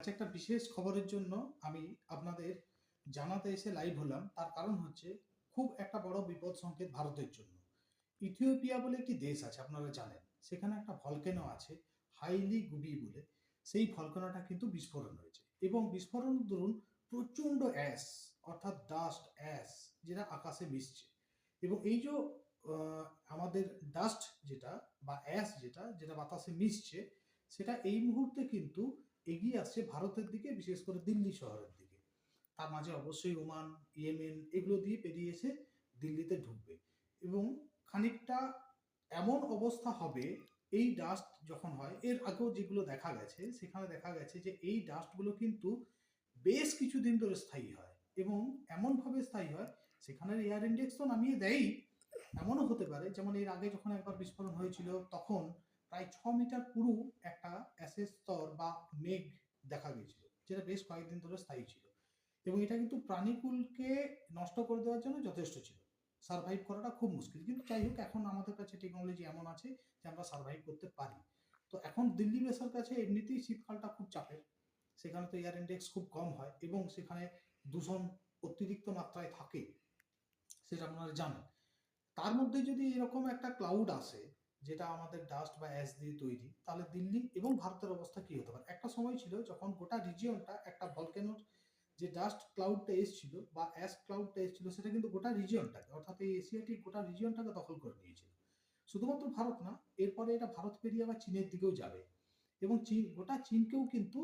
আচ্ছা, একটা বিশেষ খবরের জন্য আমি আপনাদের জানাতে এসে লাইভ হলাম। তার কারণ হচ্ছে খুব একটা বড় বিপদ সংকেত ভারতের জন্য। ইথিওপিয়া বলে একটি দেশ আছে, আপনারা জানেন। সেখানে একটা ভলকেনো আছে, হাইলি গুবি বলে। সেই ভলকেনোটা কিন্তু বিস্ফোরণ হয়েছে এবং বিস্ফোরণের দরুন প্রচণ্ড অ্যাশ, অর্থাৎ ডাস্ট অ্যাশ, যেটা আকাশে মিশছে। এবং এই যে আমাদের ডাস্ট যেটা বা অ্যাশ যেটা বাতাসে মিশছে, সেটা এই মুহূর্তে কিন্তু এগিয়ে আসছে ভারতের দিকে, বিশেষ করে দিল্লি শহরের দিকে। তার মাঝে অবশ্যই ওমান, ইয়েমেন এগুলো দিয়ে পেরিয়ে এসে দিল্লিতে ঢুকবে এবং খানিকটা এমন অবস্থা হবে। এই ডাস্ট যখন হয়, এর আগেও যেগুলো দেখা গেছে সেখানে দেখা গেছে যে এই ডাস্টগুলো কিন্তু বেশ কিছুদিন ধরে স্থায়ী হয় এবং এমনভাবে স্থায়ী হয়, সেখানের এয়ার ইন্ডেক্স তো নামিয়ে দেয়ই। এমনও হতে পারে, যেমন এর আগে যখন একবার বিস্ফোরণ হয়েছিল, তখন প্রায় 6 মিটার পুরু একটা অ্যাশের স্তর বা মেঘ দেখা গেছিল, যেটা বেশ কয়েকদিন ধরে স্থায়ী ছিল। এবং এটা কিন্তু প্রাণীকুলকে নষ্ট করে দেওয়ার জন্য যথেষ্ট ছিল। সার্ভাইভ করাটা খুব মুশকিল, কিন্তু যাই হোক, এখন আমাদের কাছে টেকনোলজি এমন আছে যে আমরা সার্ভাইভ করতে পারি। তো এখন দিল্লি বেসের কাছে এমনিতেই শীতকালটা খুব চাপের। সেখানে তো এয়ার ইন্ডেক্স খুব কম হয় এবং সেখানে দূষণ অতিরিক্ত মাত্রায় থাকে, সেটা আপনারা জানেন। তার মধ্যে যদি এরকম একটা ক্লাউড আসে, যেটা আমাদের ডাস্ট বা অ্যাশ দিয়ে তৈরি, তাহলে দিল্লি এবং ভারতের অবস্থা কি হতে পারে। একটা সময় ছিল যখন গোটা রিজিয়নটা একটা ভলকেনোর যে ডাস্ট ক্লাউডটা এসেছিল বা অ্যাশ ক্লাউডটা এসেছিল, সেটা কিন্তু গোটা রিজিয়নটাকে, অর্থাৎ এই এশিয়াটিক গোটা রিজিয়নটাকে দখল করে নিয়েছিল। শুধুমাত্র ভারত না, এরপরে এটা ভারত পেরিয়ে আবার চীনের দিকেও যাবে এবং চীন, গোটা চীনকেও কিন্তু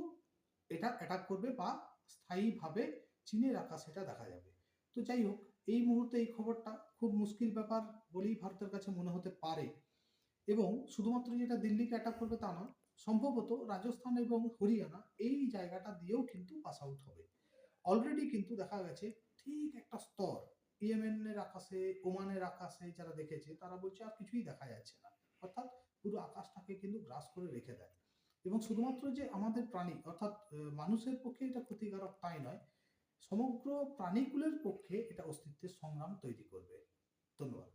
এটা অ্যাটাক করবে বা স্থায়ীভাবে চীনের আকাশে এটা দেখা যাবে। তো যাই হোক, এই মুহূর্তে এই খবরটা খুব মুশকিল ব্যাপার বলেই ভারতের কাছে মনে হতে পারে। এবং শুধুমাত্র যেটা দিল্লিকে অ্যাটাক করবে তা না, সম্ভবত রাজস্থান এবং হরিয়ানা এই জায়গাটা দিয়েও কিন্তু পাস আউট হবে। অলরেডি কিন্তু দেখা গেছে ঠিক একটা স্তর ইয়েমেনের আকাশে, ওমানের আকাশে যারা দেখেছে তারা বলছে আর কিছুই দেখা যাচ্ছে না। অর্থাৎ পুরো আকাশটাকে কিন্তু গ্রাস করে রেখে দেয়। এবং শুধুমাত্র যে আমাদের প্রাণী, অর্থাৎ মানুষের পক্ষে এটা ক্ষতিকারক তাই নয়, সমগ্র প্রাণীকুলের পক্ষে এটা অস্তিত্বের সংগ্রাম তৈরি করবে। ধন্যবাদ।